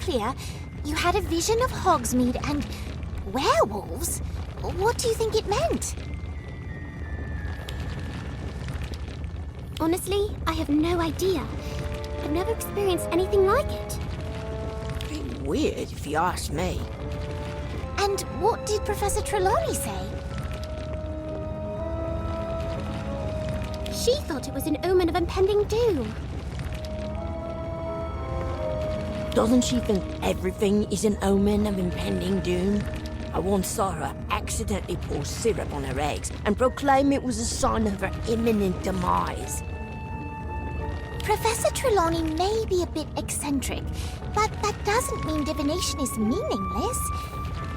clear, you had a vision of Hogsmeade and werewolves. What do you think it meant? Honestly, I have no idea. I've never experienced anything like it. Pretty weird, if you ask me. And what did Professor Trelawney say? She thought it was an omen of impending doom. Doesn't she think everything is an omen of impending doom? I once saw her accidentally pour syrup on her eggs and proclaim it was a sign of her imminent demise. Professor Trelawney may be a bit eccentric, but that doesn't mean divination is meaningless.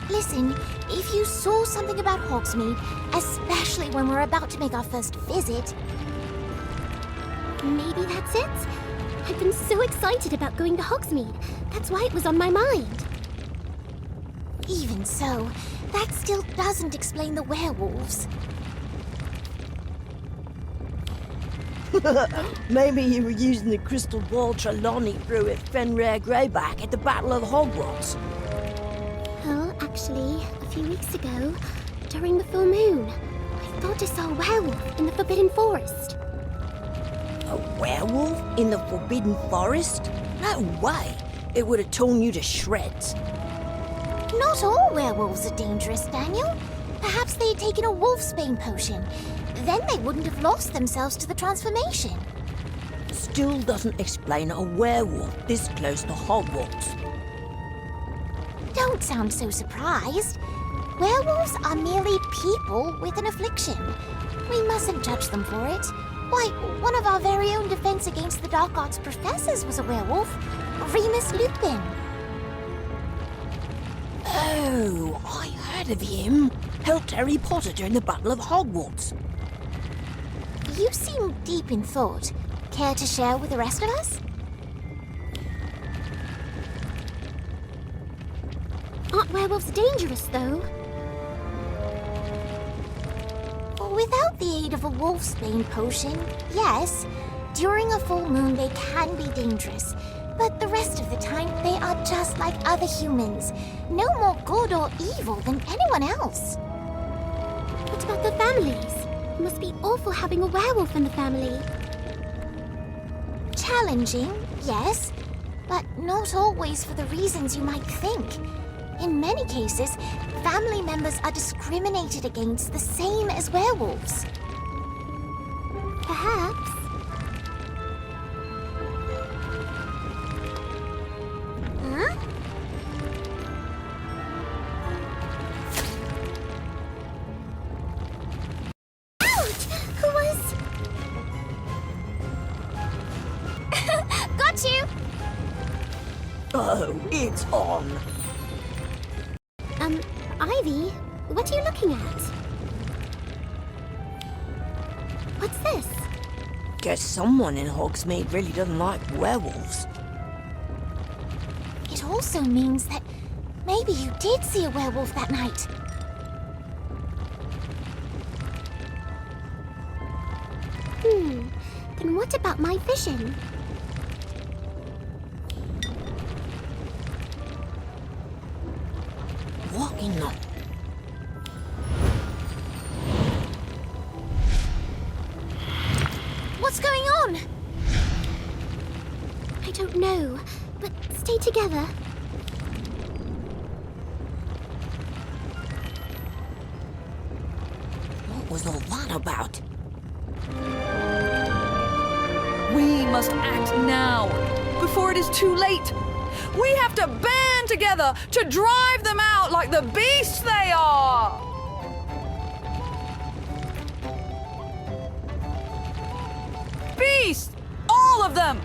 Listen, if you saw something about Hogsmeade, especially when we're about to make our first visit... Maybe that's it? I've been so excited about going to Hogsmeade. That's why it was on my mind. Even so, that still doesn't explain the werewolves. Maybe you were using the crystal ball Trelawney threw at Fenrir Greyback at the Battle of Hogwarts. Well, actually, a few weeks ago, during the full moon, I thought I saw a werewolf in the Forbidden Forest. A werewolf in the Forbidden Forest? No way! It would have torn you to shreds. Not all werewolves are dangerous, Daniel. Perhaps they had taken a wolfsbane potion. Then they wouldn't have lost themselves to the transformation. Still doesn't explain a werewolf this close to Hogwarts. Don't sound so surprised. Werewolves are merely people with an affliction. We mustn't judge them for it. Why, one of our very own Defense Against the Dark Arts professors was a werewolf. Remus Lupin. Oh, I heard of him. Helped Harry Potter during the Battle of Hogwarts. You seem deep in thought. Care to share with the rest of us? Aren't werewolves dangerous, though? Without the aid of a wolfsbane potion, yes. During a full moon, they can be dangerous. But the rest of the time, they are just like other humans. No more good or evil than anyone else. What about the families? It must be awful having a werewolf in the family. Challenging, yes. But not always for the reasons you might think. In many cases, family members are discriminated against the same as werewolves. Perhaps. Huh? Ouch! Who was... Got you! Oh, it's on. Ivy, what are you looking at? What's this? Guess someone in Hogsmeade really doesn't like werewolves. It also means that maybe you did see a werewolf that night. Then what about my vision? What in the... What's going on? I don't know, but stay together. What was all that about? We must act now, before it is too late. We have to band together to drive them out like the beasts they are! Beasts! All of them!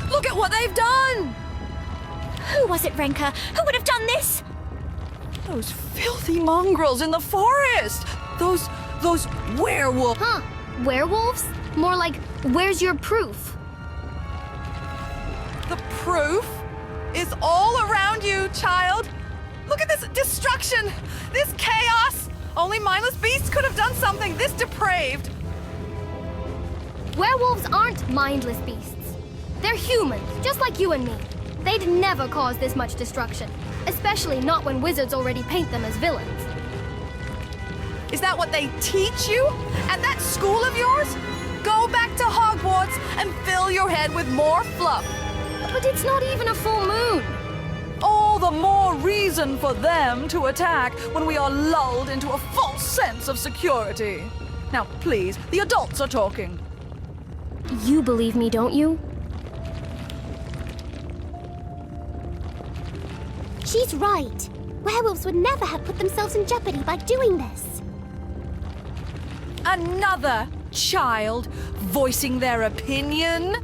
Look at what they've done! Who was it, Renka? Who would have done this? Those filthy mongrels in the forest! Those werewolves! Huh? Werewolves? More like, where's your proof? The proof is all around you, child. Look at this destruction, this chaos. Only mindless beasts could have done something this depraved. Werewolves aren't mindless beasts. They're humans, just like you and me. They'd never cause this much destruction, especially not when wizards already paint them as villains. Is that what they teach you at that school of yours? Go back to Hogwarts and fill your head with more fluff. But it's not even a full moon. All the more reason for them to attack when we are lulled into a false sense of security. Now, please, the adults are talking. You believe me, don't you? She's right. Werewolves would never have put themselves in jeopardy by doing this. Another child voicing their opinion?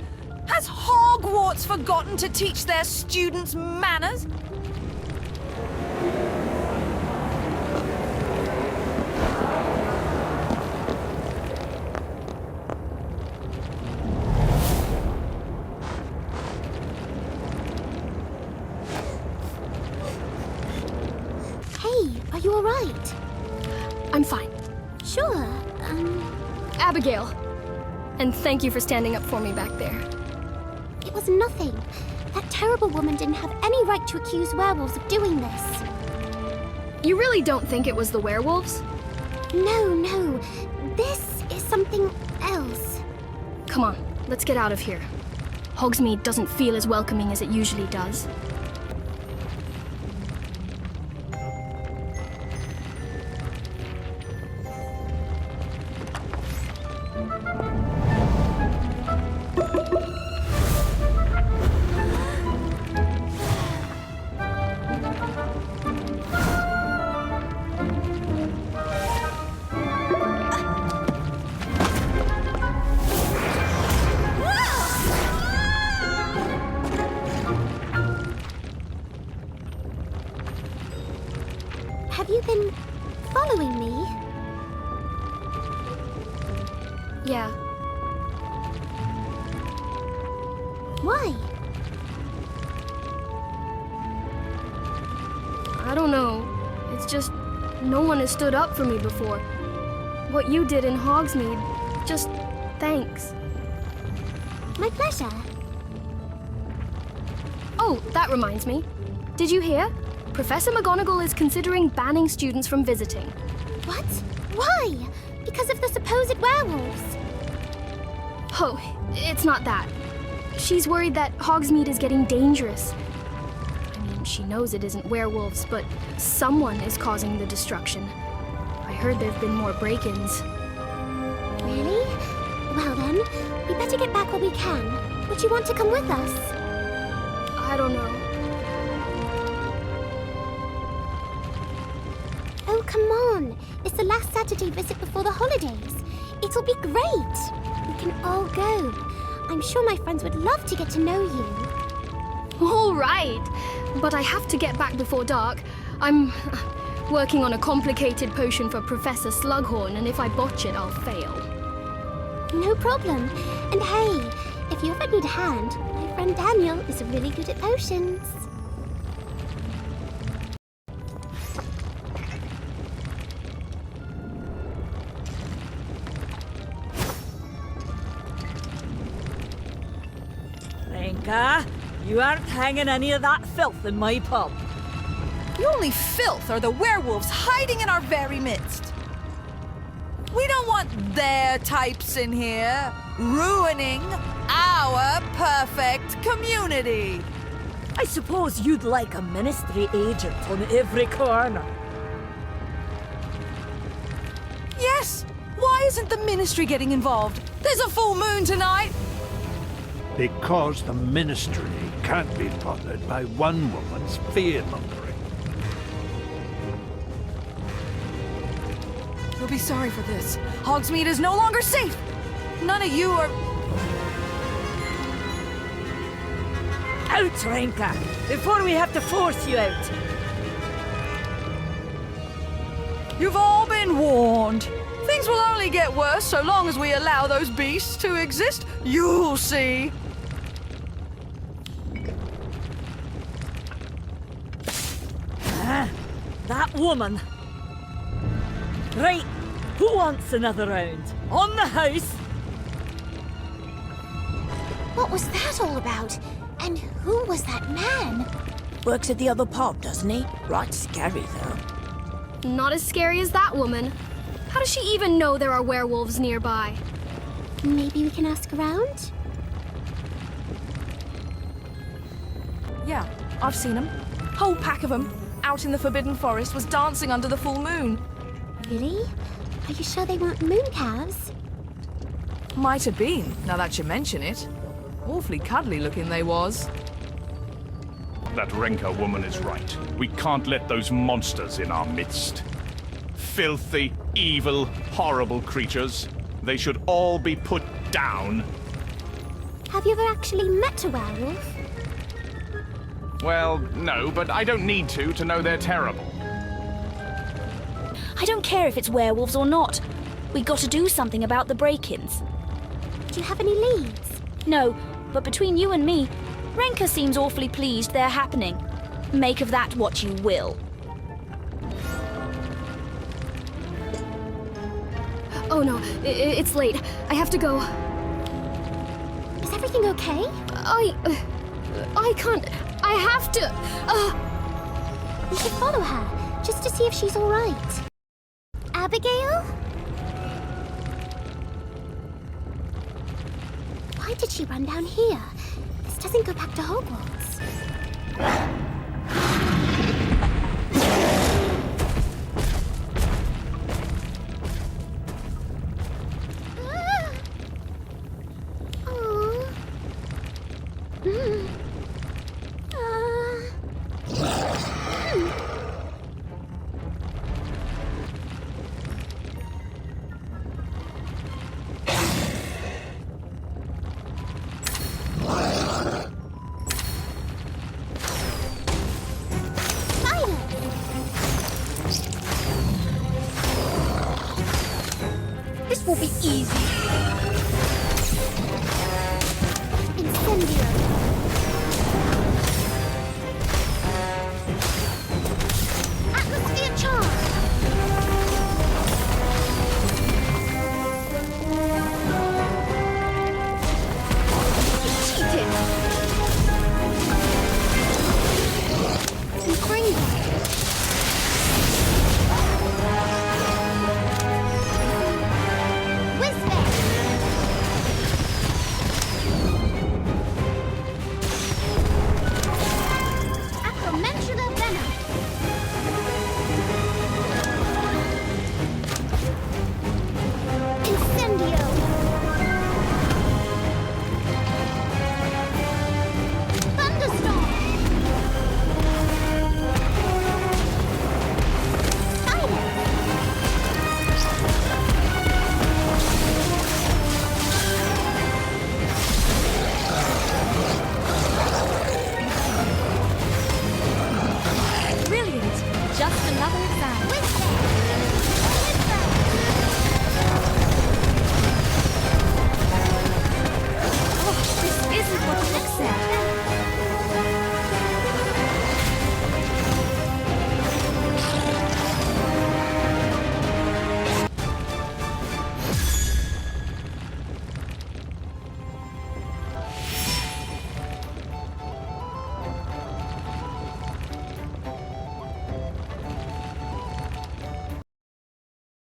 Has Hogwarts forgotten to teach their students manners? Hey, are you all right? I'm fine. Sure, Abigail. And thank you for standing up for me back there. It was nothing. That terrible woman didn't have any right to accuse werewolves of doing this. You really don't think it was the werewolves? No. This is something else. Come on, let's get out of here. Hogsmeade doesn't feel as welcoming as it usually does. Have you been following me? Yeah. Why? I don't know. It's just no one has stood up for me before. What you did in Hogsmeade, just thanks. My pleasure. Oh, that reminds me. Did you hear? Professor McGonagall is considering banning students from visiting. What? Why? Because of the supposed werewolves? Oh, it's not that. She's worried that Hogsmeade is getting dangerous. I mean, she knows it isn't werewolves, but someone is causing the destruction. I heard there've been more break-ins. Really? Well then, we better get back while we can. Would you want to come with us? I don't know. Oh, come on. It's the last Saturday visit before the holidays. It'll be great. We can all go. I'm sure my friends would love to get to know you. All right. But I have to get back before dark. I'm working on a complicated potion for Professor Slughorn, and if I botch it, I'll fail. No problem. And hey, if you ever need a hand, my friend Daniel is really good at potions. Renka, you aren't hanging any of that filth in my pub. The only filth are the werewolves hiding in our very midst. We don't want their types in here, ruining our perfect community. I suppose you'd like a ministry agent on every corner. Yes, why isn't the ministry getting involved? There's a full moon tonight. Because the ministry can't be bothered by one woman's fear-mongering. You'll be sorry for this. Hogsmeade is no longer safe. None of you are... Out, Renka, before we have to force you out. You've all been warned. Things will only get worse so long as we allow those beasts to exist. You'll see. That woman. Right, who wants another round? On the house. What was that all about? And who was that man? Works at the other pub, doesn't he? Right scary, though. Not as scary as that woman. How does she even know there are werewolves nearby? Maybe we can ask around? Yeah, I've seen them. Whole pack of them. Out in the Forbidden Forest was dancing under the full moon. Really? Are you sure they weren't moon calves? Might have been, now that you mention it. Awfully cuddly looking they was. That Renka woman is right. We can't let those monsters in our midst. Filthy, evil, horrible creatures. They should all be put down. Have you ever actually met a werewolf? Well, no, but I don't need to know they're terrible. I don't care if it's werewolves or not. We got to do something about the break-ins. Do you have any leads? No, but between you and me, Renka seems awfully pleased they're happening. Make of that what you will. Oh no, it's late. I have to go. Is everything okay? I can't. I have to. We should follow her, just to see if she's all right. Abigail? Why did she run down here? This doesn't go back to Hogwarts.